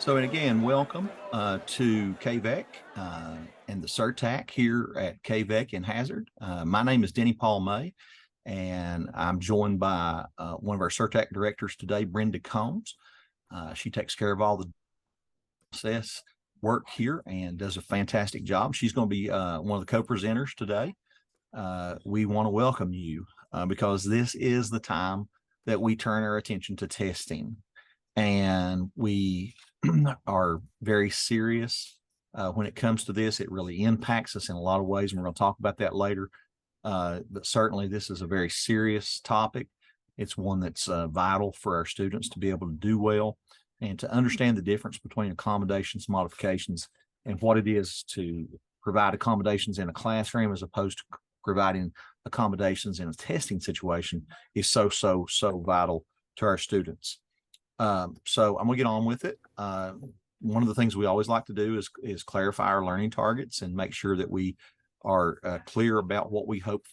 So, and again, welcome to KVEC and the CERTAC here at KVEC in Hazard. My name is Denny Paul May, and I'm joined by one of our CERTAC directors today, Brenda Combs. She takes care of all the process work here and does a fantastic job. She's going to be one of the co-presenters today. We want to welcome you because this is the time that we turn our attention to testing. And we are very serious when it comes to this. It really impacts us in a lot of ways, and we're going to talk about that later. But certainly this is a very serious topic. It's one that's vital for our students to be able to do well and to understand the difference between accommodations, modifications, and what it is to provide accommodations in a classroom as opposed to providing accommodations in a testing situation is so vital to our students. So I'm gonna get on with it. One of the things we always like to do is clarify our learning targets and make sure that we are clear about what we hope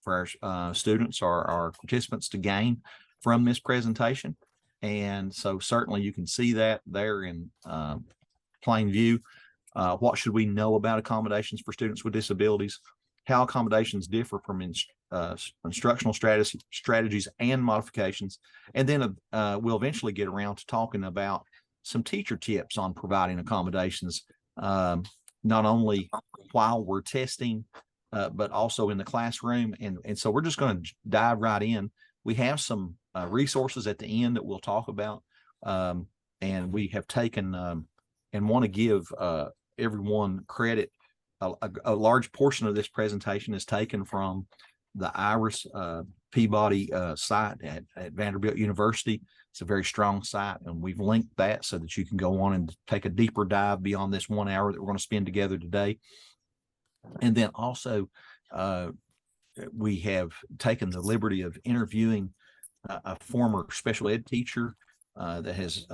for our students or our participants to gain from this presentation. And so certainly you can see that there in plain view. What should we know about accommodations for students with disabilities? How accommodations differ from instructional strategies and modifications. And then we'll eventually get around to talking about some teacher tips on providing accommodations, not only while we're testing, but also in the classroom. And so we're just going to dive right in. We have some resources at the end that we'll talk about. And we have taken and want to give everyone credit. A large portion of this presentation is taken from the Iris Peabody site at Vanderbilt University. It's a very strong site, and we've linked that so that you can go on and take a deeper dive beyond this 1 hour that we're going to spend together today. And then also we have taken the liberty of interviewing a former special ed teacher that is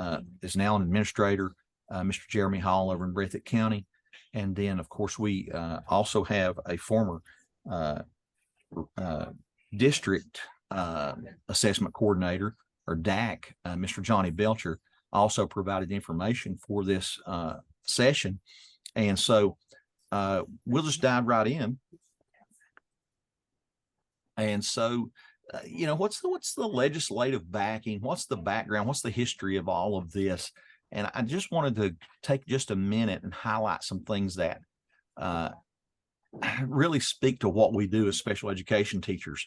now an administrator, Mr. Jeremy Hall over in Breathitt County. And then, of course, we also have a former district assessment coordinator, or DAC, Mr. Johnny Belcher, also provided information for this session. And so we'll just dive right in. And so, you know, what's the legislative backing? What's the background? What's the history of all of this? And I just wanted to take just a minute and highlight some things that really speak to what we do as special education teachers.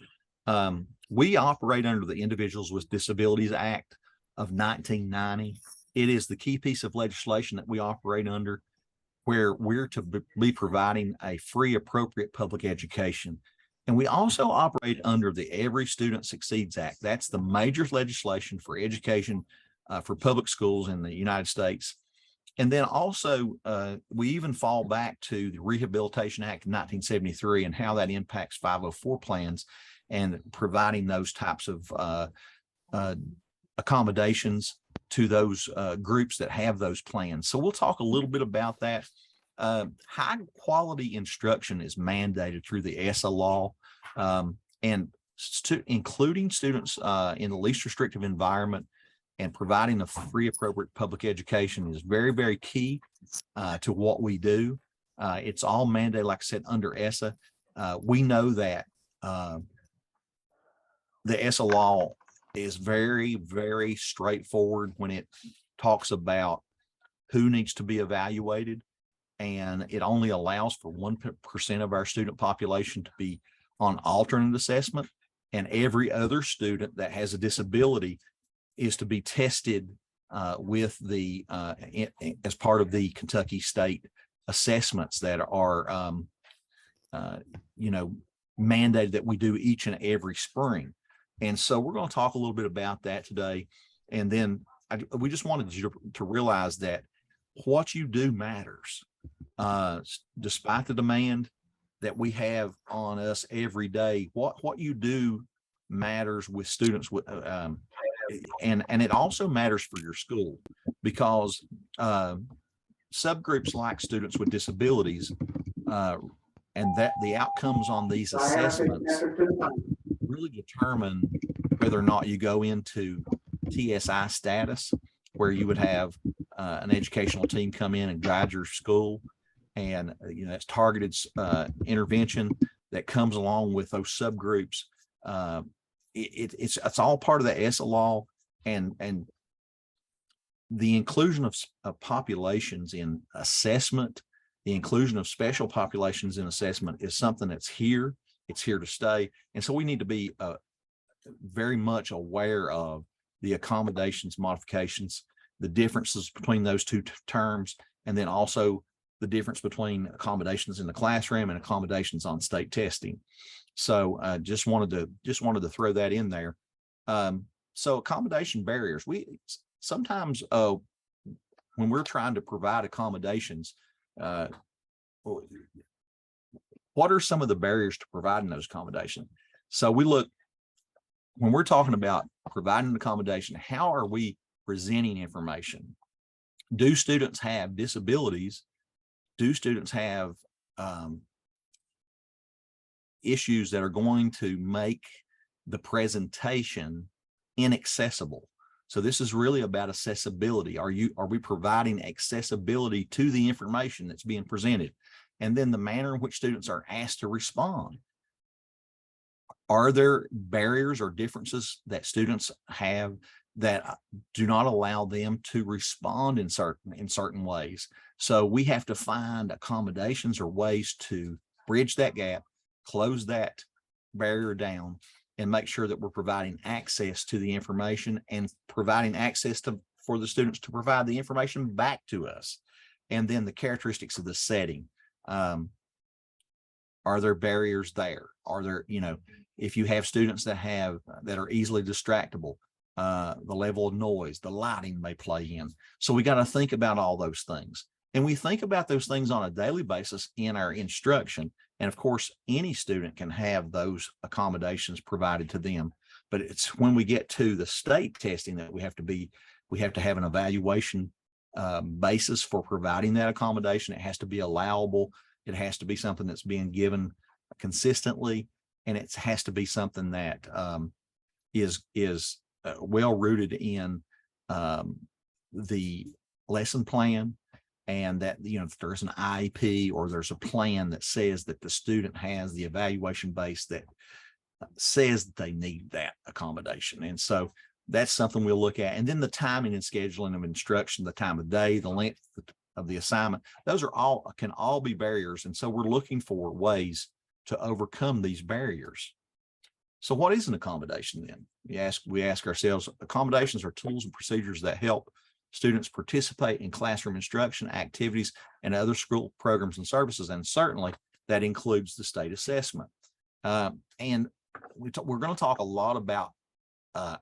We operate under the Individuals with Disabilities Act of 1990. It is the key piece of legislation that we operate under, where we're to be providing a free, appropriate public education. And we also operate under the Every Student Succeeds Act. That's the major legislation for education for public schools in the United States. And then also we even fall back to the Rehabilitation Act of 1973 and how that impacts 504 plans and providing those types of accommodations to those groups that have those plans. So we'll talk a little bit about that. High quality instruction is mandated through the ESSA law, and including students in the least restrictive environment and providing a free, appropriate public education is very, very key to what we do. It's all mandated, like I said, under ESSA. We know that the ESSA law is very, very straightforward when it talks about who needs to be evaluated, and it only allows for 1% of our student population to be on alternate assessment, and every other student that has a disability is to be tested with the as part of the Kentucky state assessments that are you know, mandated that we do each and every spring. And so we're going to talk a little bit about that today. And then we just wanted you to realize that what you do matters, despite the demand that we have on us every day. What you do matters with students with and it also matters for your school, because subgroups like students with disabilities and that the outcomes on these assessments really determine whether or not you go into TSI status, where you would have an educational team come in and guide your school, and that's targeted intervention that comes along with those subgroups. It's all part of the ESSA law, and the inclusion of populations in assessment, the inclusion of special populations in assessment is something that's here. It's here to stay. And so we need to be very much aware of the accommodations, modifications, the differences between those two terms, and then also the difference between accommodations in the classroom and accommodations on state testing. So just wanted to throw that in there. So accommodation barriers, we sometimes when we're trying to provide accommodations, what are some of the barriers to providing those accommodations? So we look, when we're talking about providing an accommodation, how are we presenting information? Do students have disabilities? Do students have issues that are going to make the presentation inaccessible? So this is really about accessibility. Are we providing accessibility to the information that's being presented? And then the manner in which students are asked to respond. Are there barriers or differences that students have that do not allow them to respond in certain ways? So we have to find accommodations or ways to bridge that gap, close that barrier down, and make sure that we're providing access to the information and providing access for the students to provide the information back to us. And then the characteristics of the setting. Are there barriers there? Are there, if you have students that are easily distractible, the level of noise, the lighting may play in. So we got to think about all those things. And we think about those things on a daily basis in our instruction. And of course, any student can have those accommodations provided to them. But it's when we get to the state testing that we have to have an evaluation basis for providing that accommodation. It has to be allowable. It has to be something that's being given consistently, and it has to be something that is well rooted in the lesson plan, and that if there's an IEP or there's a plan that says that the student has the evaluation base that says that they need that accommodation. And so that's something we'll look at. And then the timing and scheduling of instruction, the time of day, the length of the assignment, those can all be barriers. And so we're looking for ways to overcome these barriers. So what is an accommodation then? We ask ourselves, accommodations are tools and procedures that help students participate in classroom instruction, activities, and other school programs and services. And certainly that includes the state assessment. And we're going to talk a lot about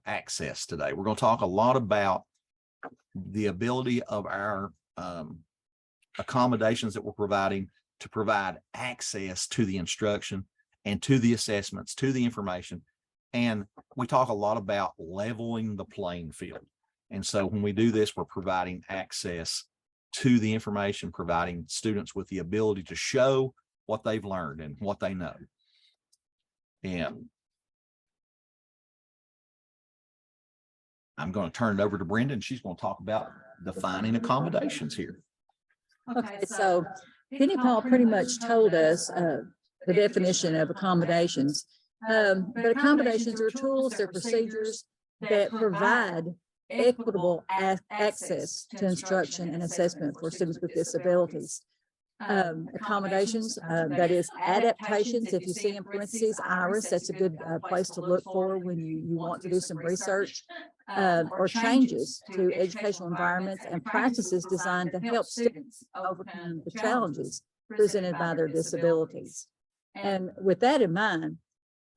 access today. We're going to talk a lot about the ability of our accommodations that we're providing to provide access to the instruction and to the assessments, to the information. And we talk a lot about leveling the playing field. And so when we do this, we're providing access to the information, providing students with the ability to show what they've learned and what they know. And I'm going to turn it over to Brenda, and she's going to talk about defining accommodations here. Okay, so Denny Paul pretty much told us the definition of accommodations. But accommodations are tools, they're procedures that provide equitable access to instruction and assessment for students with disabilities. Accommodations, that is adaptations. If you see in parentheses IRIS, that's a good place to look for when you want to do some research, or changes to educational environments and practices designed to help students overcome the challenges presented by their disabilities. And with that in mind,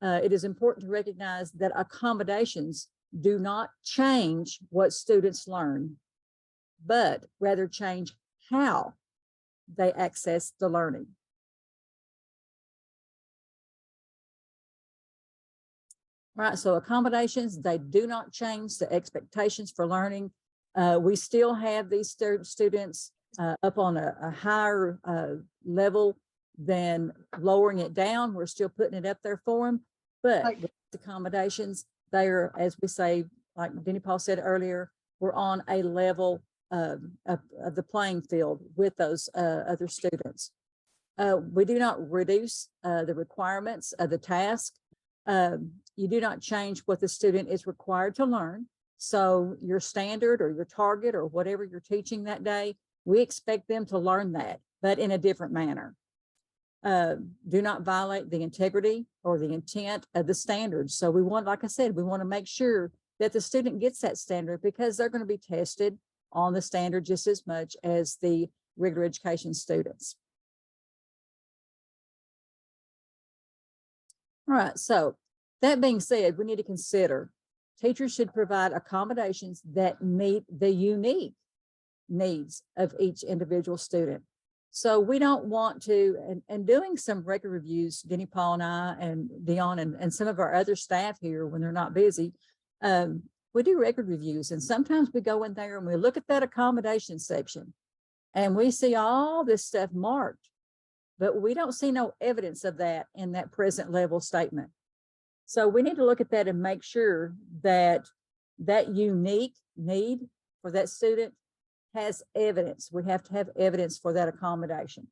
it is important to recognize that accommodations do not change what students learn, but rather change how they access the learning. Right, so accommodations, they do not change the expectations for learning. We still have these students up on a higher level than lowering it down. We're still putting it up there for them, but with accommodations, they are, as we say, like Denny Paul said earlier, we're on a level of the playing field with those other students. We do not reduce the requirements of the task. You do not change what the student is required to learn. So your standard or your target or whatever you're teaching that day, we expect them to learn that, but in a different manner. Do not violate the integrity or the intent of the standards. So we want, like I said, we want to make sure that the student gets that standard, because they're going to be tested on the standard just as much as the regular education students. All right, so that being said, we need to consider teachers should provide accommodations that meet the unique needs of each individual student. So we don't want to, and doing some record reviews, Denny, Paul, and I, and Dion, and some of our other staff here when they're not busy, we do record reviews, and sometimes we go in there and we look at that accommodation section and we see all this stuff marked, but we don't see no evidence of that in that present level statement. So we need to look at that and make sure that that unique need for that student has evidence. We have to have evidence for that accommodation.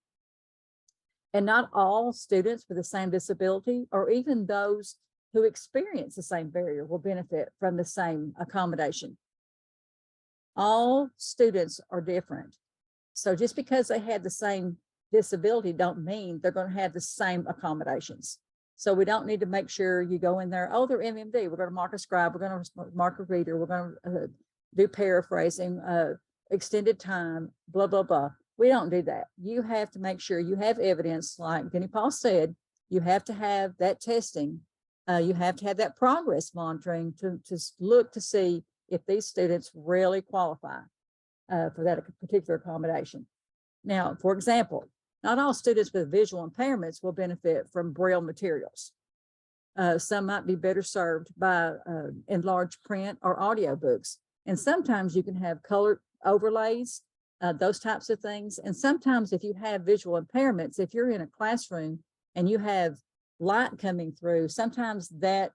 And not all students with the same disability, or even those who experience the same barrier, will benefit from the same accommodation. All students are different. So just because they have the same disability don't mean they're going to have the same accommodations. So we don't need to make sure you go in there, oh, they're MMD, we're going to mark a scribe, we're going to mark a reader, we're going to do paraphrasing, extended time, blah, blah, blah. We don't do that. You have to make sure you have evidence, like Denny Paul said, you have to have that testing. You have to have that progress monitoring to look to see if these students really qualify for that particular accommodation. Now, for example, not all students with visual impairments will benefit from Braille materials. Some might be better served by enlarged print or audio books. And sometimes you can have colored overlays, those types of things. And sometimes if you have visual impairments, if you're in a classroom and you have light coming through, sometimes that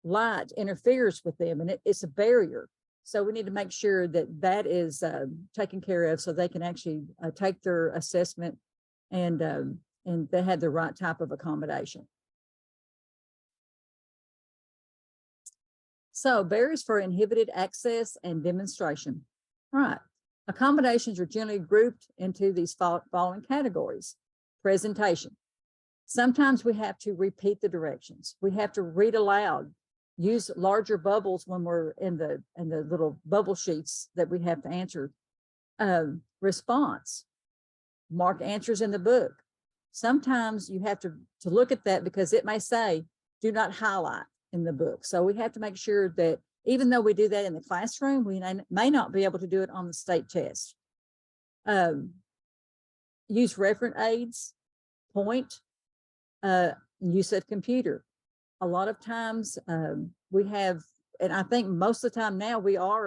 light interferes with them and it's a barrier. So we need to make sure that that is taken care of so they can actually take their assessment and they have the right type of accommodation. So barriers for inhibited access and demonstration. All right. Accommodations are generally grouped into these following categories. Presentation. Sometimes we have to repeat the directions. We have to read aloud, use larger bubbles when we're in the little bubble sheets that we have to answer. Response. Mark answers in the book. Sometimes you have to look at that because it may say, do not highlight in the book. So we have to make sure that even though we do that in the classroom, we may not be able to do it on the state test. Use referent aids, point, use of computer. A lot of times we have, and I think most of the time now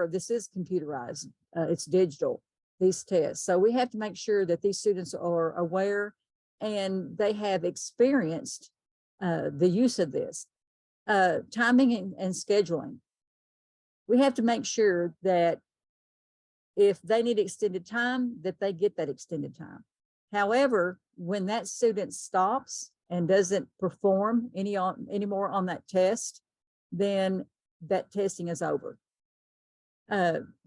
this is computerized, it's digital, these tests. So we have to make sure that these students are aware and they have experienced the use of this. Timing and scheduling. We have to make sure that if they need extended time, that they get that extended time. However, when that student stops and doesn't perform anymore on that test, then that testing is over.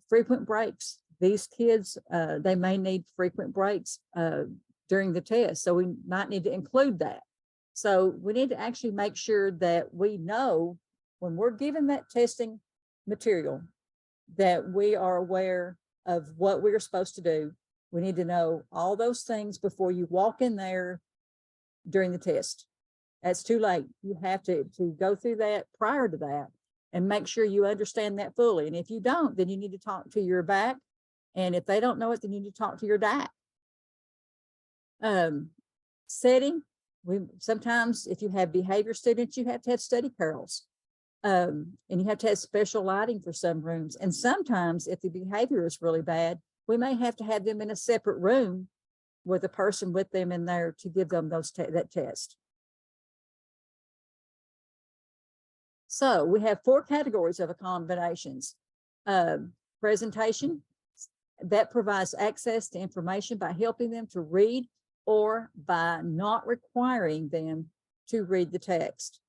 Frequent breaks. These kids, they may need frequent breaks during the test. So we might need to include that. So we need to actually make sure that we know when we're given that testing material that we are aware of what we're supposed to do. We need to know all those things before you walk in there during the test. That's too late. You have to go through that prior to that and make sure you understand that fully. And if you don't, then you need to talk to your back. And if they don't know it, then you need to talk to your DAC. Setting. Sometimes if you have behavior students, you have to have study carrels. And you have to have special lighting for some rooms. And sometimes if the behavior is really bad, we may have to have them in a separate room with a person with them in there to give them that test. So we have 4 categories of accommodations. Presentation, that provides access to information by helping them to read or by not requiring them to read the text.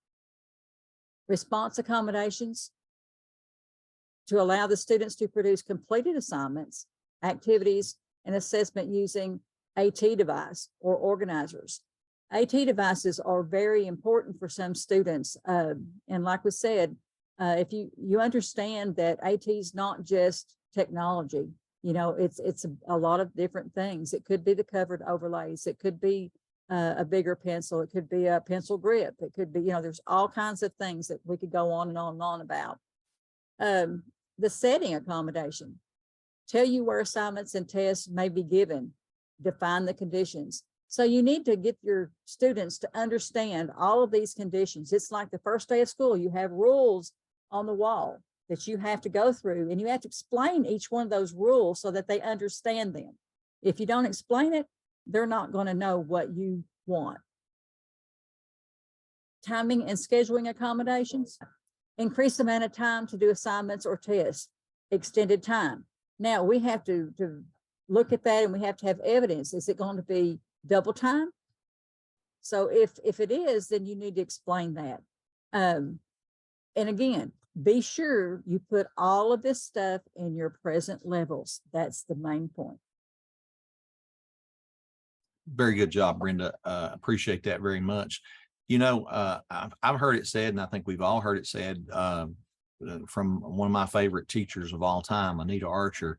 Response accommodations to allow the students to produce completed assignments, activities, and assessment using AT device or organizers. AT devices are very important for some students. And like we said, if you understand that AT is not just technology, you know, it's a lot of different things. It could be the covered overlays. It could be a bigger pencil. It could be a pencil grip. It could be, you know, there's all kinds of things that we could go on and on and on about. The setting accommodation, tell you where assignments and tests may be given, define the conditions. So you need to get your students to understand all of these conditions. It's like the first day of school, you have rules on the wall that you have to go through, and you have to explain each one of those rules so that they understand them. If you don't explain it, they're not going to know what you want. Timing and scheduling accommodations, increase the amount of time to do assignments or tests, extended time. Now we have to look at that, and we have to have evidence. Is it going to be double time? So if it is, then you need to explain that. And again, be sure you put all of this stuff in your present levels. That's the main point. Very good job, Brenda. Appreciate that very much. You know, I've heard it said, and I think we've all heard it said from one of my favorite teachers of all time, Anita Archer,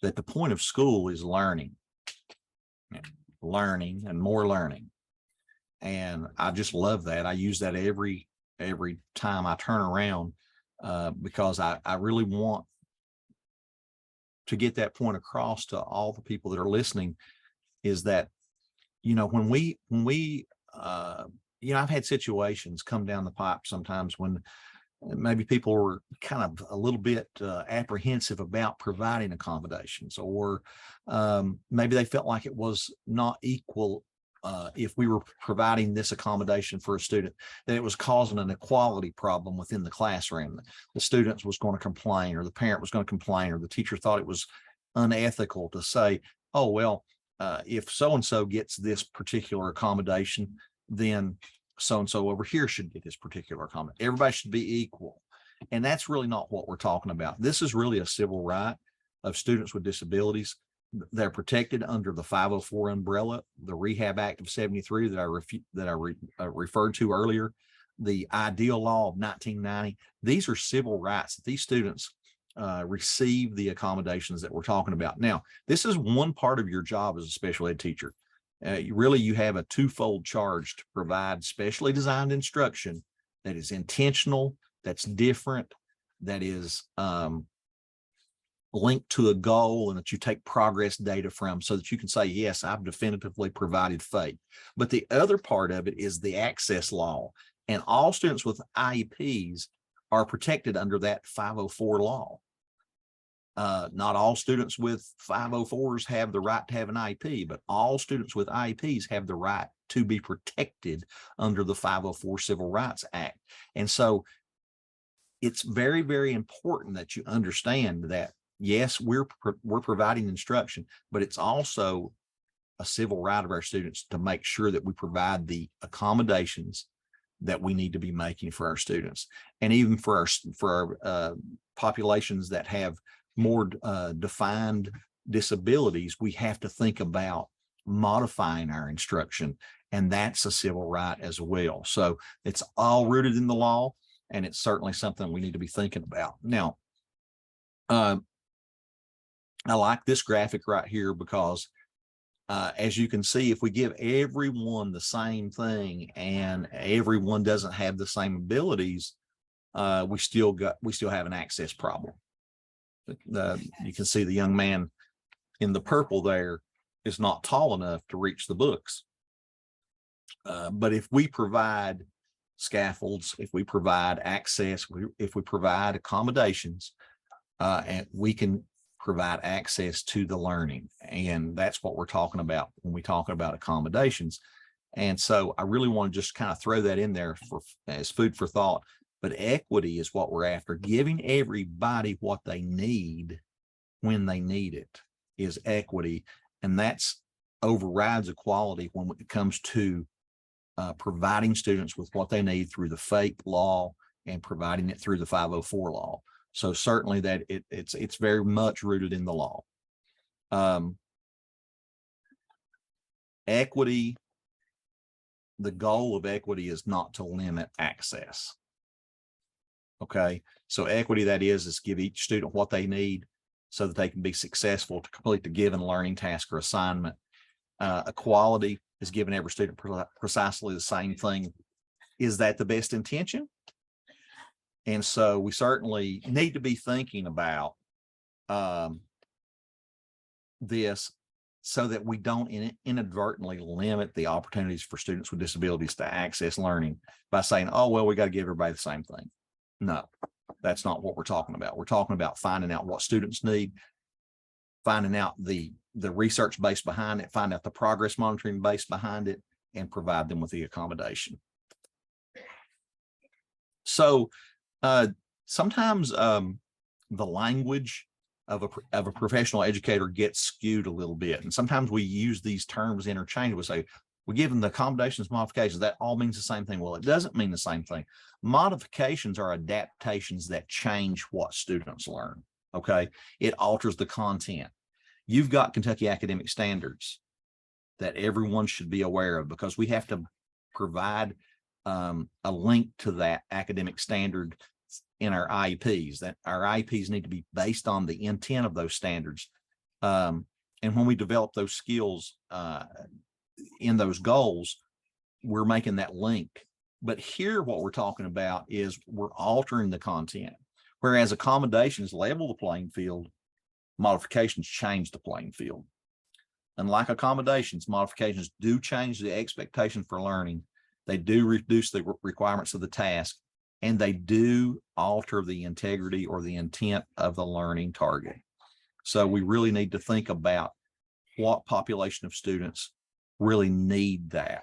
that the point of school is learning and more learning. And I just love that. I use that every time I turn around because I really want to get that point across to all the people that are listening, is that, you know, when we you know, I've had situations come down the pipe sometimes when maybe people were kind of a little bit apprehensive about providing accommodations, or maybe they felt like it was not equal if we were providing this accommodation for a student, that it was causing an equality problem within the classroom. The students was going to complain, or the parent was going to complain, or the teacher thought it was unethical to say, oh, well, if so-and-so gets this particular accommodation, then so-and-so over here should get this particular accommodation. Everybody should be equal. And that's really not what we're talking about. This is really a civil right of students with disabilities. They're protected under the 504 umbrella, the Rehab Act of 73 that I referred to earlier, the Ideal Law of 1990. These are civil rights that these students receive the accommodations that we're talking about. Now, this is one part of your job as a special ed teacher. You have a twofold charge to provide specially designed instruction that is intentional, that's different, that is linked to a goal, and that you take progress data from, so that you can say, yes, I've definitively provided FAPE. But the other part of it is the access law, and all students with IEPs are protected under that 504 law. Not all students with 504s have the right to have an IEP, but all students with IEPs have the right to be protected under the 504 Civil Rights Act. And so it's very, very important that you understand that, yes, we're providing instruction, but it's also a civil right of our students to make sure that we provide the accommodations that we need to be making for our students. And even for our populations that have more defined disabilities, we have to think about modifying our instruction, and that's a civil right as well. So it's all rooted in the law, and it's certainly something we need to be thinking about. Now, I like this graphic right here because as you can see, if we give everyone the same thing and everyone doesn't have the same abilities, we still have an access problem. You can see the young man in the purple there is not tall enough to reach the books. But if we provide scaffolds, if we provide access, if we provide accommodations, and we can provide access to the learning. And that's what we're talking about when we talk about accommodations. And so I really want to just kind of throw that in there as food for thought. But equity is what we're after, giving everybody what they need when they need it. is equity, and that's overrides equality when it comes to providing students with what they need through the FAPE law and providing it through the 504 law. So certainly that it's very much rooted in the law. Equity, the goal of equity is not to limit access. Okay, so equity, that is give each student what they need so that they can be successful to complete the given learning task or assignment. Equality is giving every student precisely the same thing. Is that the best intention? And so we certainly need to be thinking about this so that we don't inadvertently limit the opportunities for students with disabilities to access learning by saying, oh, well, we got to give everybody the same thing. No, that's not what we're talking about. We're talking about finding out what students need, finding out the research base behind it, find out the progress monitoring base behind it, and provide them with the accommodation. So sometimes the language of a professional educator gets skewed a little bit. And sometimes we use these terms interchangeably. We say, we give them the accommodations, modifications. That all means the same thing. Well, it doesn't mean the same thing. Modifications are adaptations that change what students learn. Okay. It alters the content. You've got Kentucky academic standards that everyone should be aware of, because we have to provide a link to that academic standard in our IEPs. That our IEPs need to be based on the intent of those standards. And when we develop those skills in those goals, we're making that link. But here, what we're talking about is we're altering the content. Whereas accommodations level the playing field, modifications change the playing field. Unlike accommodations, modifications do change the expectation for learning. They do reduce the requirements of the task, and they do alter the integrity or the intent of the learning target. So we really need to think about what population of students really need that.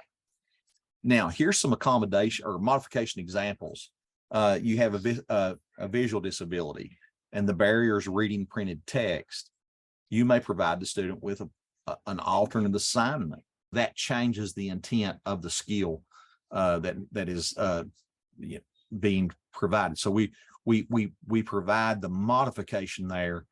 Now, here's some accommodation or modification examples. You have a visual disability and the barrier is reading printed text. You may provide the student with an alternate assignment that changes the intent of the skill that is being provided. So we provide the modification there,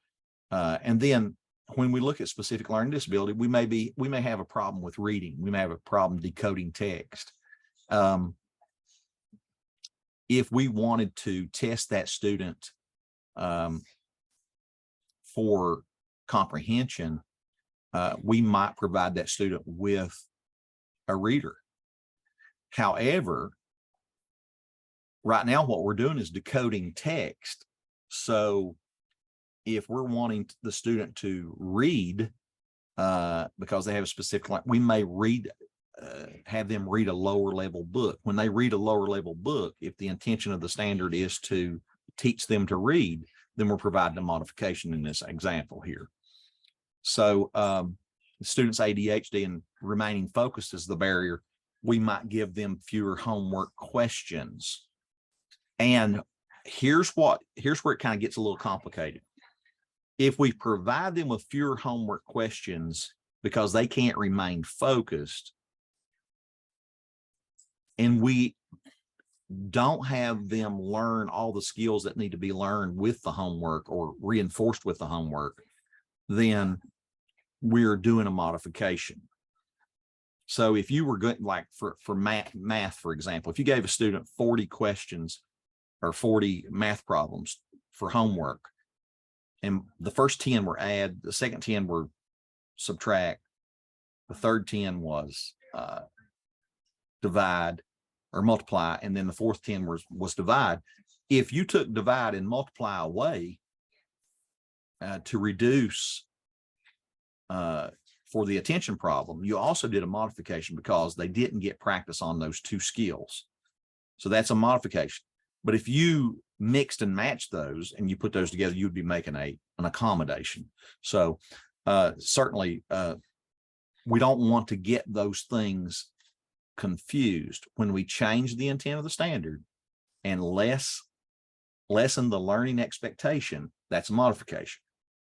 and then when we look at specific learning disability, we may have a problem with reading. We may have a problem decoding text. If we wanted to test that student for comprehension, we might provide that student with a reader. However, right now what we're doing is decoding text. So if we're wanting the student to read because they have a specific, we may have them read a lower level book. When they read a lower level book, if the intention of the standard is to teach them to read, then we're providing a modification in this example here. So students' ADHD and remaining focused is the barrier. We might give them fewer homework questions. And here's where it kind of gets a little complicated. If we provide them with fewer homework questions because they can't remain focused, and we don't have them learn all the skills that need to be learned with the homework or reinforced with the homework, then we're doing a modification. So if you were good, like for math, for example, if you gave a student 40 questions or 40 math problems for homework, and the first 10 were add, the second 10 were subtract, the third 10 was divide or multiply, and then the fourth 10 was divide. If you took divide and multiply away to reduce for the attention problem, you also did a modification because they didn't get practice on those two skills. So that's a modification. But if you mixed and matched those and you put those together, you'd be making an accommodation. So certainly we don't want to get those things confused. When we change the intent of the standard and lessen the learning expectation, that's a modification.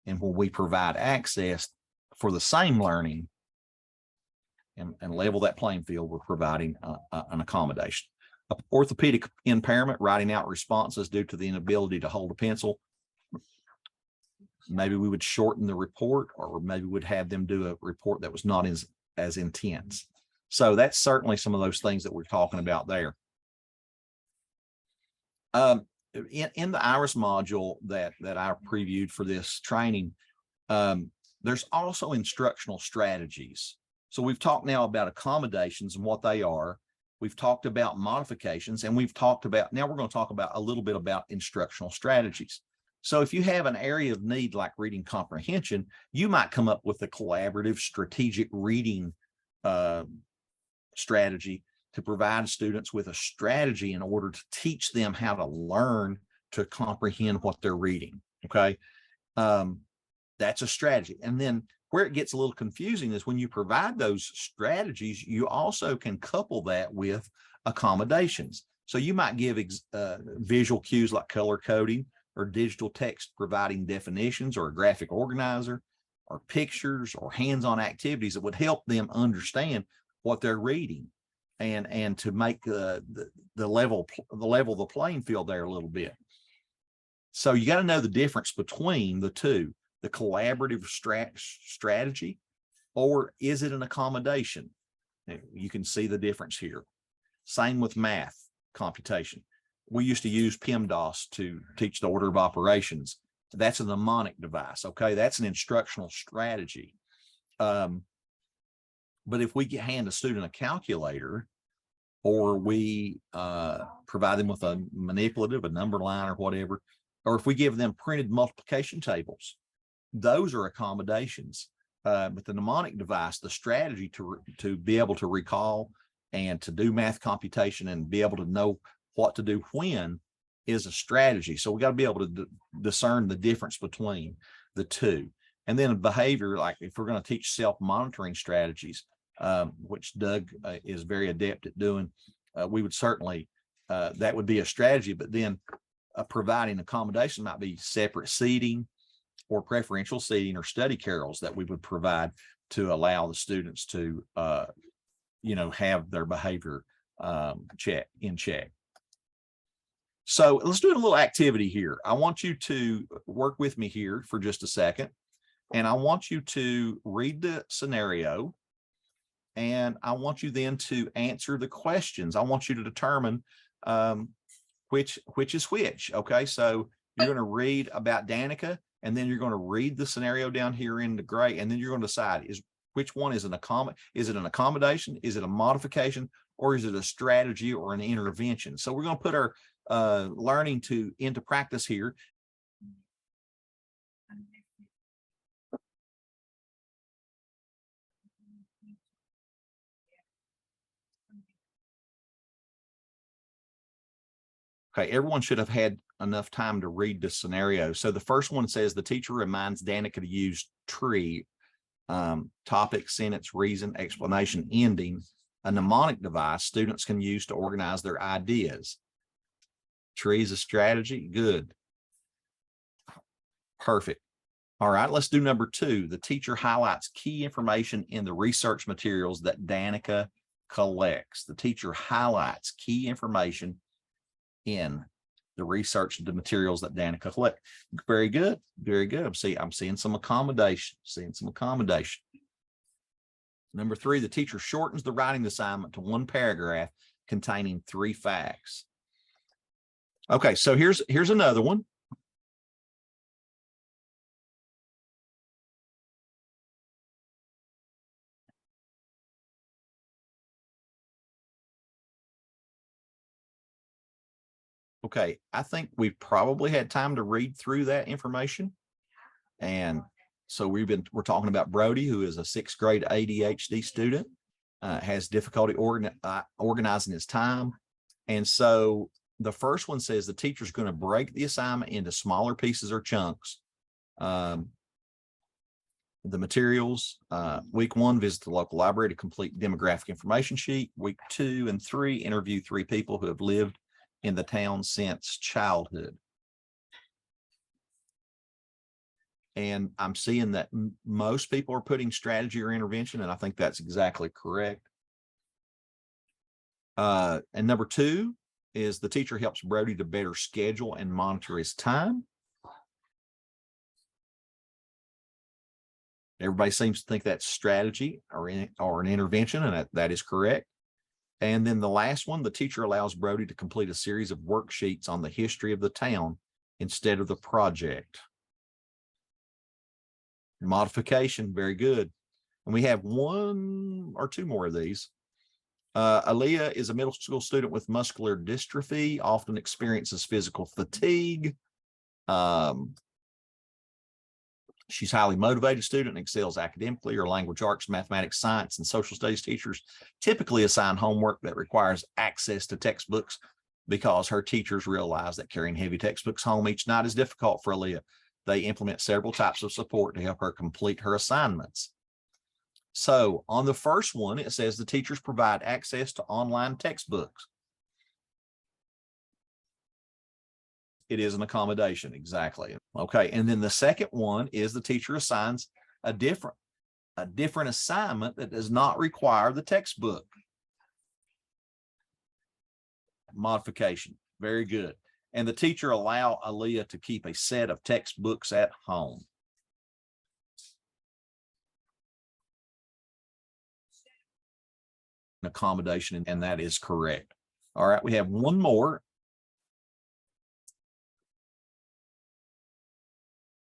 And when we provide access, for the same learning and level that playing field, we're providing an accommodation. Orthopedic impairment, writing out responses due to the inability to hold a pencil. Maybe we would shorten the report, or maybe we'd have them do a report that was not as intense. So that's certainly some of those things that we're talking about there. In the IRIS module that I previewed for this training, there's also instructional strategies. So we've talked now about accommodations and what they are. We've talked about modifications, and we've talked about, now we're going to talk about a little bit about instructional strategies. So if you have an area of need like reading comprehension, you might come up with a collaborative strategic reading strategy to provide students with a strategy in order to teach them how to learn to comprehend what they're reading. Okay. That's a strategy. And then where it gets a little confusing is when you provide those strategies, you also can couple that with accommodations. So you might give visual cues like color coding, or digital text providing definitions, or a graphic organizer, or pictures, or hands-on activities that would help them understand what they're reading, and to make the level of the playing field there a little bit. So you got to know the difference between the two, the collaborative strategy, or is it an accommodation? You can see the difference here. Same with math computation. We used to use PEMDAS to teach the order of operations. That's a mnemonic device. Okay, that's an instructional strategy. But if we hand a student a calculator, or we provide them with a manipulative, a number line, or whatever, or if we give them printed multiplication tables, those are accommodations. But the mnemonic device, the strategy to be able to recall and to do math computation and be able to know what to do when, is a strategy. So we got to be able to discern the difference between the two. And then behavior, like if we're going to teach self-monitoring strategies, which Doug is very adept at doing, we would certainly, that would be a strategy. But then providing accommodation might be separate seating, or preferential seating, or study carrels that we would provide to allow the students to, have their behavior in check. So let's do a little activity here. I want you to work with me here for just a second, and I want you to read the scenario, and I want you then to answer the questions. I want you to determine which is which. Okay, so you're going to read about Danica, and then you're going to read the scenario down here in the gray, and then you're going to decide which one is is it an accommodation, is it a modification, or is it a strategy or an intervention? So we're going to put our learning into practice here. Okay, everyone should have had enough time to read the scenario. So the first one says the teacher reminds Danica to use tree, topic, sentence, reason, explanation, ending, a mnemonic device students can use to organize their ideas. Tree is a strategy. Good. Perfect. All right, let's do number 2. The teacher highlights key information in the research materials that Danica collects. The teacher highlights key information in the research of the materials that Danica collects. Very good. Very good. I'm seeing some accommodation. Number 3, the teacher shortens the writing assignment to one paragraph containing 3 facts. Okay, so here's another one. Okay, I think we've probably had time to read through that information. And so we're talking about Brody, who is a 6th grade ADHD student, has difficulty organizing his time. And so the first one says the teacher's going to break the assignment into smaller pieces or chunks. The materials, week 1, visit the local library to complete demographic information sheet. Week 2 and 3, interview 3 people who have lived in the town since childhood. And I'm seeing that most people are putting strategy or intervention, and I think that's exactly correct. And number 2 is the teacher helps Brody to better schedule and monitor his time. Everybody seems to think that's strategy or an intervention, and that is correct. And then the last one, the teacher allows Brody to complete a series of worksheets on the history of the town instead of the project. Modification, very good. And we have 1 or 2 more of these. Aaliyah is a middle school student with muscular dystrophy, often experiences physical fatigue. She's a highly motivated student and excels academically. Her language arts, mathematics, science, and social studies teachers typically assign homework that requires access to textbooks because her teachers realize that carrying heavy textbooks home each night is difficult for Aaliyah. They implement several types of support to help her complete her assignments. So on the first one, it says the teachers provide access to online textbooks. It is an accommodation, exactly. Okay, and then the second one is the teacher assigns a different assignment that does not require the textbook. Modification, very good. And the teacher allow Aaliyah to keep a set of textbooks at home. An accommodation, and that is correct. All right, we have 1 more.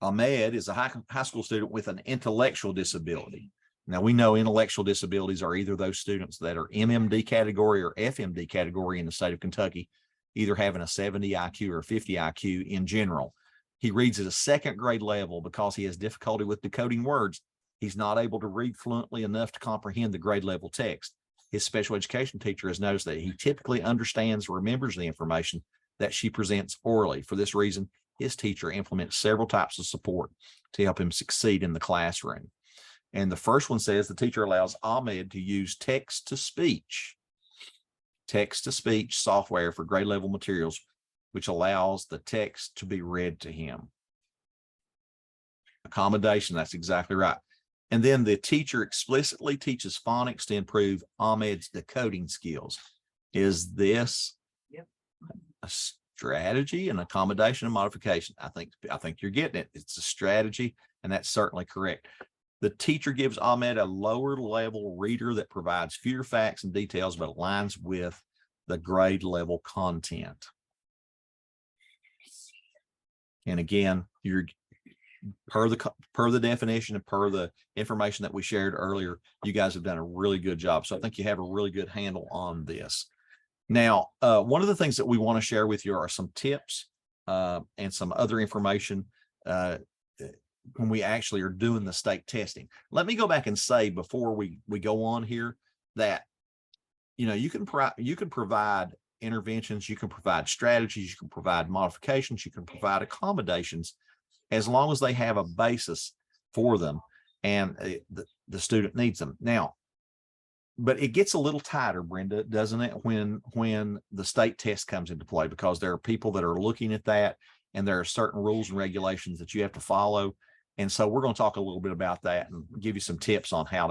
Ahmed is a high school student with an intellectual disability. Now, we know intellectual disabilities are either those students that are MMD category or FMD category in the state of Kentucky, either having a 70 IQ or 50 IQ in general. He reads at a 2nd grade level because he has difficulty with decoding words. He's not able to read fluently enough to comprehend the grade level text. His special education teacher has noticed that he typically understands or remembers the information that she presents orally. For this reason, his teacher implements several types of support to help him succeed in the classroom. And the first one says the teacher allows Ahmed to use text-to-speech software for grade level materials, which allows the text to be read to him. Accommodation, that's exactly right. And then the teacher explicitly teaches phonics to improve Ahmed's decoding skills. Is this a strategy, an accommodation, and modification? I think you're getting it. It's a strategy, and that's certainly correct. The teacher gives Ahmed a lower level reader that provides fewer facts and details, but aligns with the grade level content. And again, you're per the definition and per the information that we shared earlier, you guys have done a really good job. So I think you have a really good handle on this. Now, one of the things that we want to share with you are some tips and some other information when we actually are doing the state testing. Let me go back and say before we go on here that, you know, you can provide interventions, you can provide strategies, you can provide modifications, you can provide accommodations, as long as they have a basis for them and the student needs them. Now, but it gets a little tighter, Brenda, doesn't it, when the state test comes into play, because there are people that are looking at that, and there are certain rules and regulations that you have to follow. And so we're going to talk a little bit about that and give you some tips on how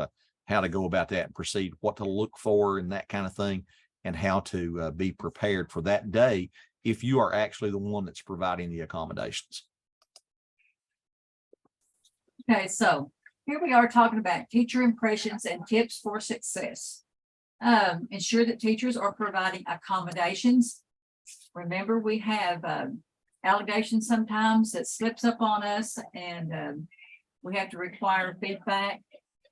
to go about that and proceed, what to look for and that kind of thing, and how to be prepared for that day if you are actually the one that's providing the accommodations. Okay, so here we are talking about teacher impressions and tips for success. Ensure that teachers are providing accommodations. Remember, we have allegations sometimes that slips up on us, and we have to require feedback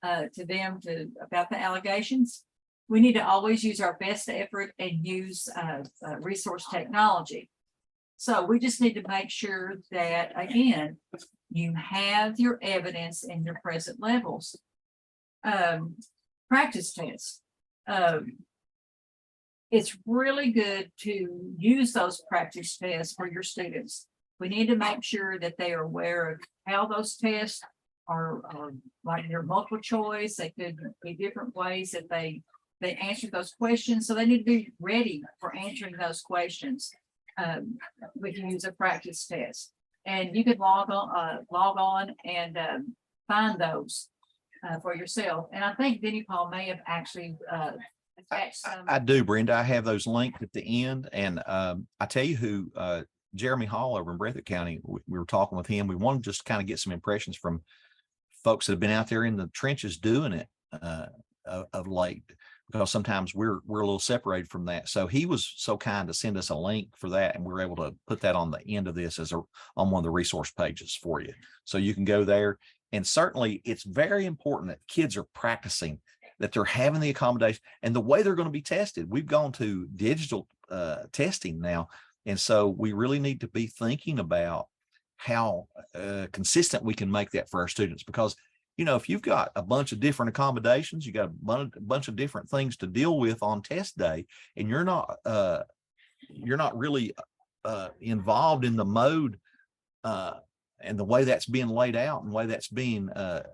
to them about the allegations. We need to always use our best effort and use resource technology. So we just need to make sure that, again, you have your evidence in your present levels. Practice tests. It's really good to use those practice tests for your students. We need to make sure that they are aware of how those tests are like your multiple choice. They could be different ways that they answer those questions. So they need to be ready for answering those questions. We can use a practice test. And you could log on and find those for yourself. And I think Denny Paul may have actually attached some. I do, Brenda. I have those linked at the end. And I tell you who, Jeremy Hall over in Breathitt County, we were talking with him. We wanted to just kind of get some impressions from folks that have been out there in the trenches doing it of late, because sometimes we're a little separated from that. So he was so kind to send us a link for that, and we were able to put that on the end of this as on one of the resource pages for you. So you can go there. And certainly it's very important that kids are practicing, that they're having the accommodation and the way they're going to be tested. We've gone to digital testing now. And so we really need to be thinking about how consistent we can make that for our students, because if you've got a bunch of different accommodations, you got a bunch of different things to deal with on test day, and you're not really involved in the mode and the way that's being laid out and the way that's being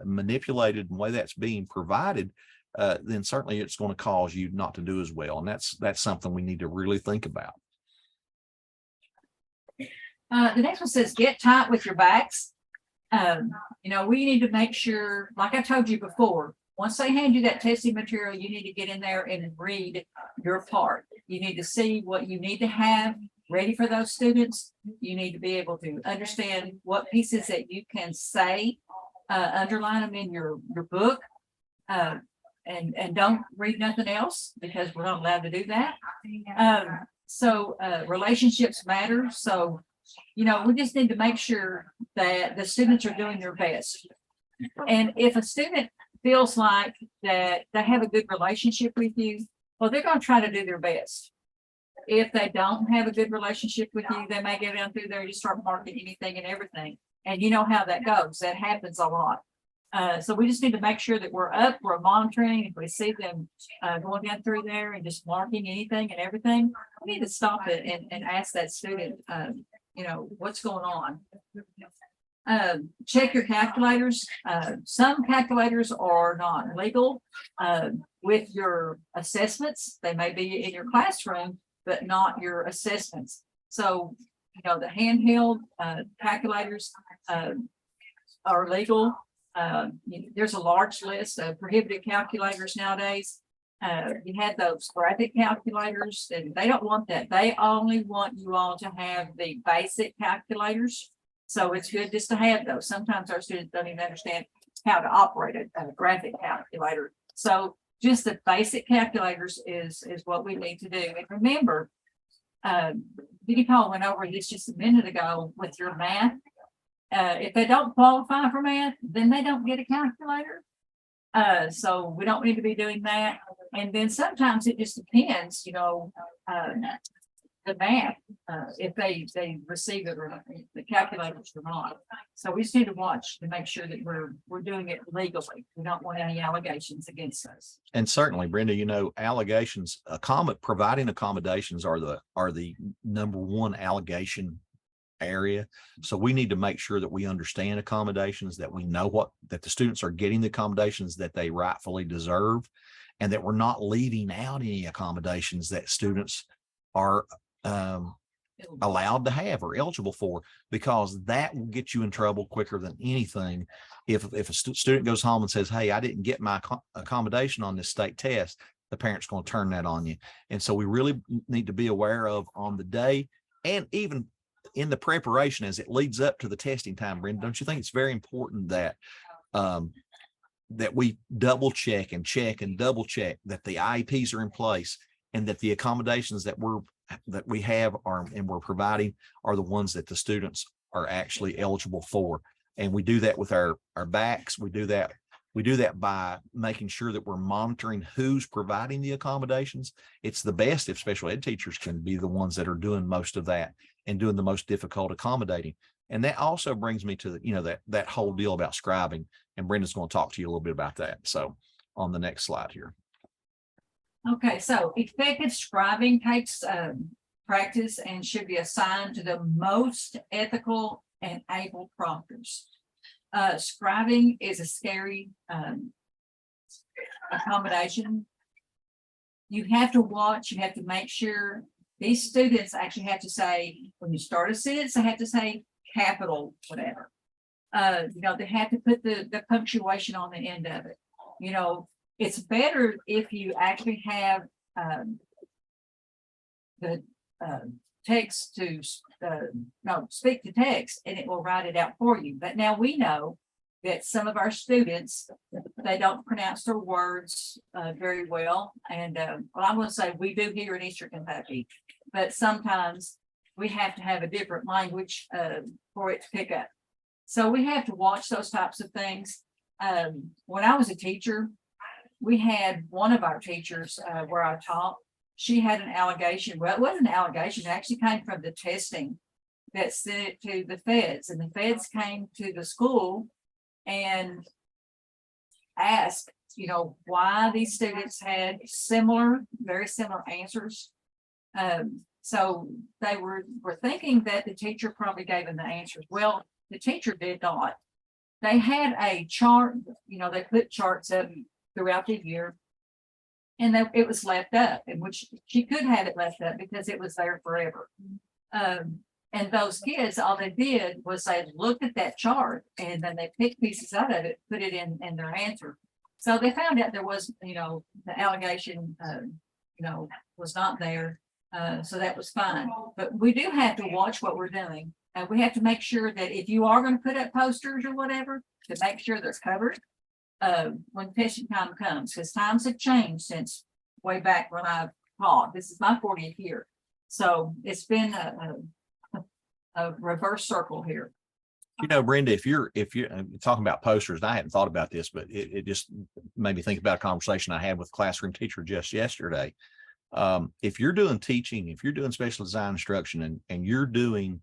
manipulated and the way that's being provided, then certainly it's going to cause you not to do as well. And that's something we need to really think about. The next one says, get tight with your backs. We need to make sure, like I told you before, once they hand you that testing material, you need to get in there and read your part. You need to see what you need to have ready for those students. You need to be able to understand what pieces that you can say, underline them in your book, and don't read nothing else, because we're not allowed to do that. So relationships matter. So we just need to make sure that the students are doing their best. And if a student feels like that they have a good relationship with you, well, they're going to try to do their best. If they don't have a good relationship with you, they may get down through there and just start marking anything and everything. And you know how that goes. That happens a lot. So we just need to make sure that we're monitoring. If we see them going down through there and just marking anything and everything, we need to stop it and ask that student, what's going on. Check your calculators. Some calculators are not legal with your assessments. They may be in your classroom, but not your assessments. So, the handheld calculators are legal. There's a large list of prohibited calculators nowadays. You had those graphic calculators, and they don't want that. They only want you all to have the basic calculators. So it's good just to have those. Sometimes our students don't even understand how to operate a graphic calculator. So just the basic calculators is what we need to do. And remember, Denny Paul went over this just a minute ago with your math. If they don't qualify for math, then they don't get a calculator. So we don't need to be doing that. And then sometimes it just depends, the math, if they receive it or not, the calculators or not. So we just need to watch to make sure that we're doing it legally. We don't want any allegations against us. And certainly, Brenda, allegations, providing accommodations are the number one allegation area. So we need to make sure that we understand accommodations, that we know that the students are getting the accommodations that they rightfully deserve, and that we're not leaving out any accommodations that students are allowed to have or eligible for, because that will get you in trouble quicker than anything. If a student goes home and says, hey, I didn't get my accommodation on this state test, the parent's going to turn that on you. And so we really need to be aware of on the day, and even in the preparation as it leads up to the testing time. Brenda, don't you think it's very important that that we double check and double check that the IEPs are in place, and that the accommodations that we have and we're providing are the ones that the students are actually eligible for? And we do that with our backs. We do that by making sure that we're monitoring who's providing the accommodations. It's the best if special ed teachers can be the ones that are doing most of that and doing the most difficult accommodating. And that also brings me to that whole deal about scribing. And Brenda's going to talk to you a little bit about that. So on the next slide here. Okay, so effective scribing takes practice and should be assigned to the most ethical and able proctors. Scribing is a scary accommodation. You have to watch, you have to make sure these students actually have to say, when you start a sentence, they have to say capital, whatever. You know, they have to put the punctuation on the end of it. You know, it's better if you actually have the text to speak to text, and it will write it out for you. But now we know that some of our students, they don't pronounce their words very well. And well, I'm going to say we do here in Eastern Kentucky, but sometimes we have to have a different language for it to pick up. So we have to watch those types of things. When I was a teacher, we had one of our teachers where I taught, she had an allegation. Well, it wasn't an allegation, it actually came from the testing that sent it to the feds, and the feds came to the school and asked, you know, why these students had very similar answers. So they were thinking that the teacher probably gave them the answers. Well, the teacher did not. They had a chart, you know, they put charts up throughout the year, and it was left up, in which she could have it left up because it was there forever. And those kids, all they did was they looked at that chart, and then they picked pieces out of it, put it in their answer. So they found out there was, you know, the allegation, you know, was not there. So that was fine. But we do have to watch what we're doing. We have to make sure that if you are going to put up posters or whatever, to make sure they're covered when testing time comes, because times have changed since way back when I taught. This is my 40th year. So it's been a reverse circle here. You know, Brenda, if you're talking about posters, and I hadn't thought about this, but it just made me think about a conversation I had with a classroom teacher just yesterday. If you're doing teaching, if you're doing special design instruction, and you're doing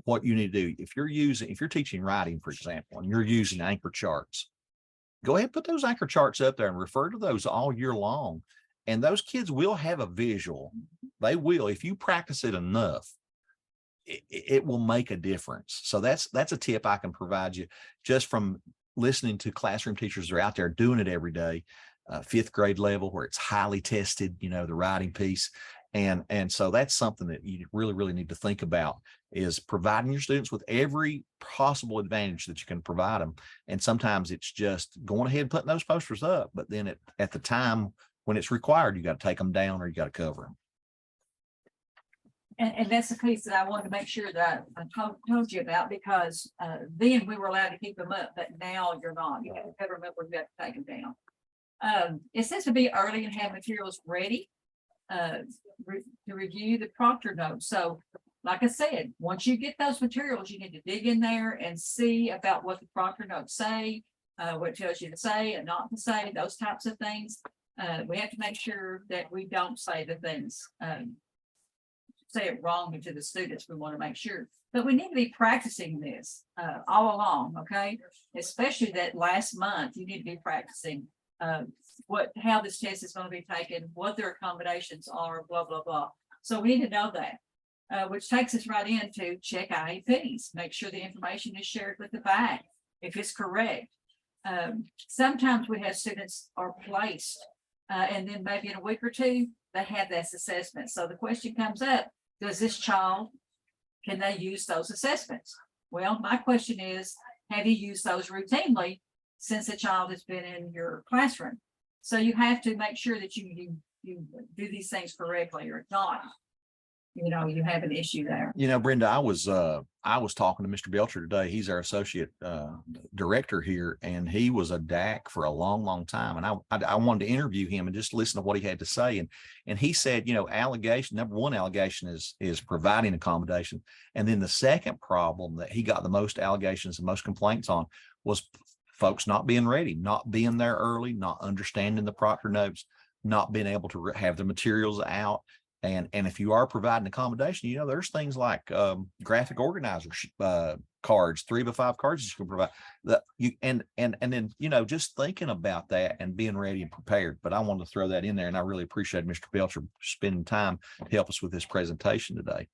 what you need to do, if you're teaching writing, for example, and you're using anchor charts, go ahead and put those anchor charts up there and refer to those all year long. And those kids will have a visual. They will, if you practice it enough, it will make a difference. So that's a tip I can provide you just from listening to classroom teachers that are out there doing it every day, 5th grade level, where it's highly tested, you know, the writing piece. And so that's something that you really, really need to think about, is providing your students with every possible advantage that you can provide them. And sometimes it's just going ahead and putting those posters up, but then at the time when it's required, you got to take them down or you got to cover them. And that's the piece that I wanted to make sure that I told you about, because then we were allowed to keep them up, but now you're not. You have to cover them up or you have to take them down. It says to be early and have materials ready to review the proctor notes. So like I said, once you get those materials, you need to dig in there and see about what the proctor notes say, what it tells you to say and not to say, those types of things. We have to make sure that we don't say the things, say it wrongly to the students. We want to make sure, but we need to be practicing this all along. Okay. Especially that last month, you need to be practicing how this test is going to be taken, what their accommodations are, blah, blah, blah. So we need to know that, which takes us right into check IEPs, make sure the information is shared with the back if it's correct. Sometimes we have students are placed and then maybe in a week or two, they have this assessment. So the question comes up, does this child, can they use those assessments? Well, my question is, have you used those routinely since the child has been in your classroom? So you have to make sure that you do these things correctly, or not, you know, you have an issue there. You know, Brenda, I was talking to Mr. Belcher today. He's our associate director here, and he was a DAC for a long, long time. And I wanted to interview him and just listen to what he had to say. And he said, you know, number one allegation is providing accommodation. And then the second problem that he got the most allegations and most complaints on was folks not being ready, not being there early, not understanding the proctor notes, not being able to have the materials out. And if you are providing accommodation, you know, there's things like graphic organizer cards, 3x5 cards that you can provide. And then, you know, just thinking about that and being ready and prepared. But I wanted to throw that in there, and I really appreciate Mr. Belcher spending time to help us with this presentation today.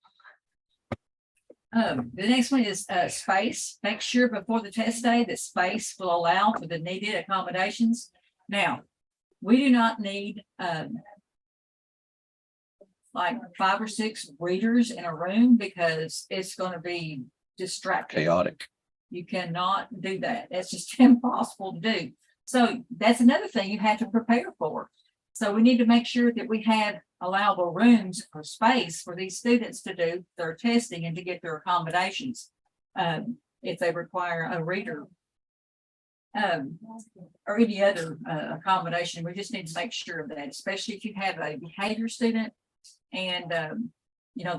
The next one is space. Make sure before the test day that space will allow for the needed accommodations. Now, we do not need like 5 or 6 readers in a room, because it's going to be distracted. Chaotic. You cannot do that. That's just impossible to do. So that's another thing you have to prepare for. So we need to make sure that we have allowable rooms or space for these students to do their testing and to get their accommodations. If they require a reader or any other accommodation, we just need to make sure of that, especially if you have a behavior student and,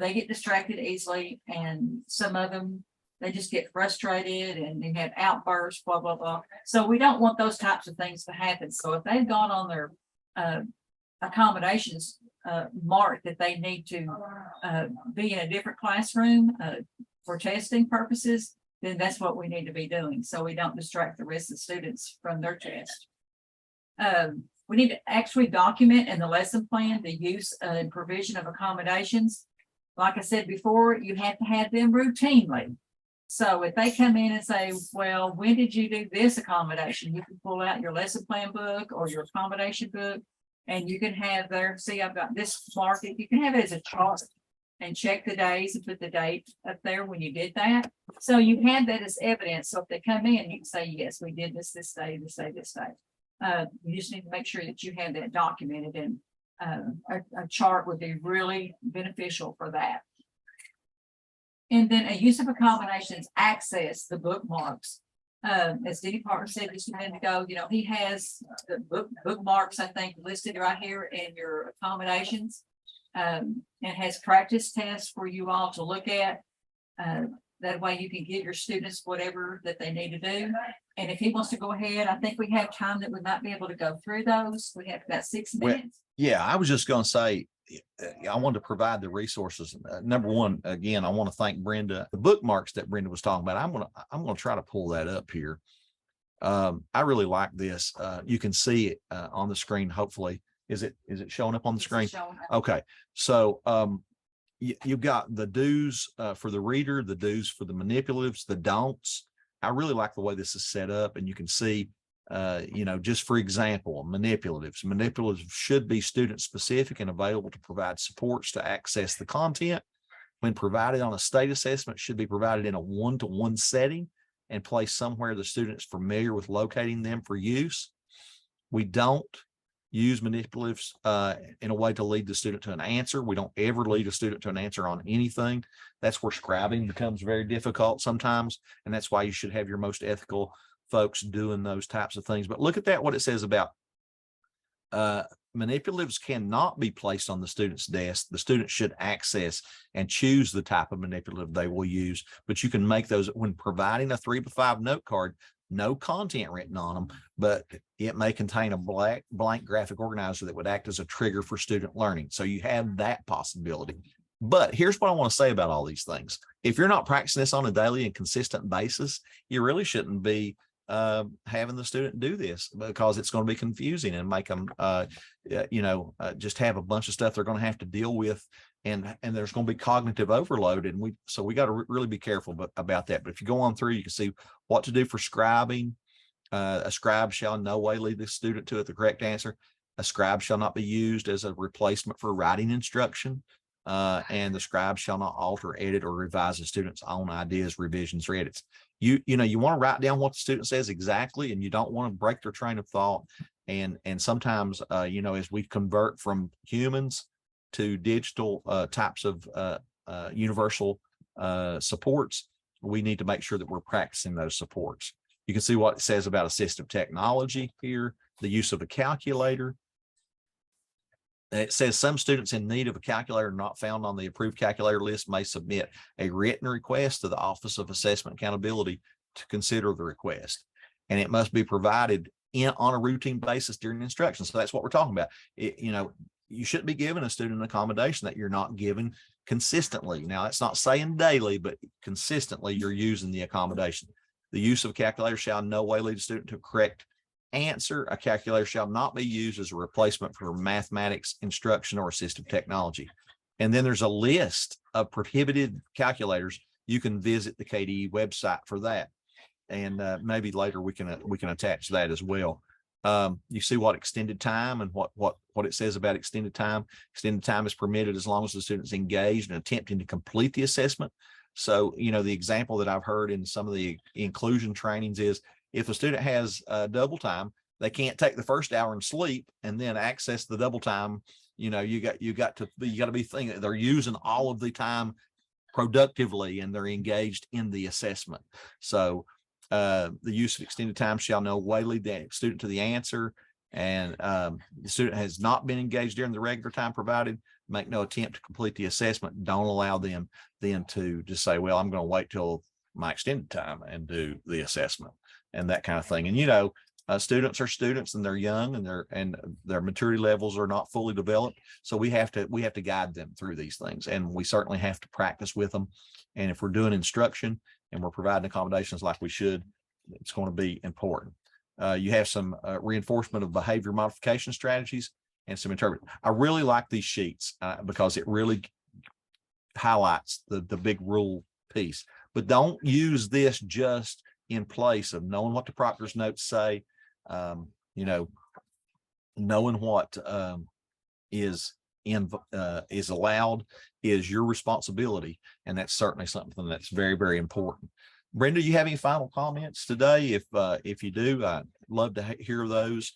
they get distracted easily, and some of them, they just get frustrated and they have outbursts, blah, blah, blah. So we don't want those types of things to happen. So if they've gone on their accommodations marked that they need to be in a different classroom for testing purposes, then that's what we need to be doing, so we don't distract the rest of the students from their test. We need to actually document in the lesson plan the use and provision of accommodations. Like I said before, you have to have them routinely. So if they come in and say, well, when did you do this accommodation? You can pull out your lesson plan book or your accommodation book, and you can have there, see, I've got this marked. You can have it as a chart and check the days and put the date up there when you did that. So you have that as evidence. So if they come in, you can say, yes, we did this day, this day, this day. You just need to make sure that you have that documented, and a chart would be really beneficial for that. And then a use of accommodations access the bookmarks. As Denny Parker said just a minute ago, he has the bookmarks, I think, listed right here in your accommodations. And has practice tests for you all to look at. That way you can give your students whatever that they need to do. And if he wants to go ahead, I think we have time that we might be able to go through those. We have about 6 minutes. Yeah, I was just going to say, I wanted to provide the resources. Number one, again, I want to thank Brenda. The bookmarks that Brenda was talking about, I'm going to try to pull that up here. I really like this. You can see it on the screen. Hopefully, is it showing up on the screen? Okay, so you've got the do's for the reader, the do's for the manipulatives, the don'ts. I really like the way this is set up, and you can see, just for example, manipulatives should be student specific and available to provide supports to access the content. When provided on a state assessment, should be provided in a one-to-one setting and placed somewhere the student is familiar with locating them for use. We don't use manipulatives in a way to lead the student to an answer. We don't ever lead a student to an answer on anything. That's where scribing becomes very difficult sometimes, and that's why you should have your most ethical folks doing those types of things. But look at that, what it says about manipulatives cannot be placed on the student's desk. The student should access and choose the type of manipulative they will use, but you can make those when providing a 3x5 note card. No content written on them, but it may contain a blank graphic organizer that would act as a trigger for student learning. So you have that possibility. But here's what I want to say about all these things. If you're not practicing this on a daily and consistent basis, you really shouldn't be having the student do this, because it's going to be confusing and make them, just have a bunch of stuff they're going to have to deal with. And there's going to be cognitive overload. And we got to really be careful about that. But if you go on through, you can see what to do for scribing. A scribe shall in no way lead the student to the correct answer. A scribe shall not be used as a replacement for writing instruction. And the scribe shall not alter, edit, or revise the student's own ideas, revisions, or edits. You want to write down what the student says exactly, and you don't want to break their train of thought. And sometimes, as we convert from humans to digital types of universal supports, we need to make sure that we're practicing those supports. You can see what it says about assistive technology here, the use of a calculator. It says some students in need of a calculator not found on the approved calculator list may submit a written request to the Office of Assessment Accountability to consider the request. And it must be provided on a routine basis during instruction. So that's what we're talking about. You shouldn't be giving a student an accommodation that you're not giving consistently. Now, that's not saying daily, but consistently you're using the accommodation. The use of a calculator shall in no way lead a student to a correct answer. A calculator shall not be used as a replacement for mathematics instruction or assistive technology. And then there's a list of prohibited calculators. You can visit the KDE website for that. And maybe later we can attach that as well. You see what extended time and what it says about extended time. Extended time is permitted as long as the student's engaged in attempting to complete the assessment. So, you know, the example that I've heard in some of the inclusion trainings is if a student has double time, they can't take the first hour and sleep and then access the double time. You know, you got to be thinking that they're using all of the time productively and they're engaged in the assessment. So the use of extended time shall no way lead the student to the answer. And the student has not been engaged during the regular time provided, make no attempt to complete the assessment. Don't allow them then to just say, well, I'm going to wait till my extended time and do the assessment and that kind of thing. And, you know, students are students and they're young and their maturity levels are not fully developed. So we have to guide them through these things, and we certainly have to practice with them. And if we're doing instruction and we're providing accommodations like we should, it's going to be important. You have some reinforcement of behavior modification strategies and some interpret. I really like these sheets because it really highlights the big rule piece, but don't use this just in place of knowing what the proctor's notes say. You know, knowing what is allowed is your responsibility, and that's certainly something that's very, very important. Brenda, you have any final comments today? If you do, I'd love to hear those.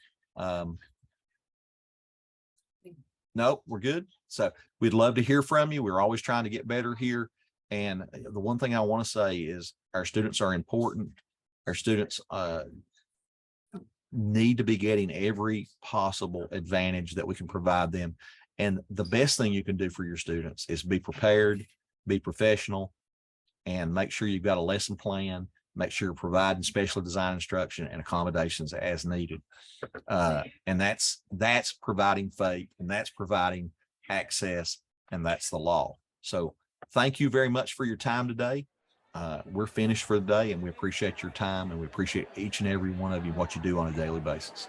No, we're good. So we'd love to hear from you. We're always trying to get better here. And the one thing I want to say is our students are important. Our students need to be getting every possible advantage that we can provide them. And the best thing you can do for your students is be prepared, be professional, and make sure you've got a lesson plan. Make sure you're providing special design instruction and accommodations as needed. And that's providing faith, and that's providing access, and that's the law. So thank you very much for your time today. We're finished for the day, and we appreciate your time, and we appreciate each and every one of you, what you do on a daily basis.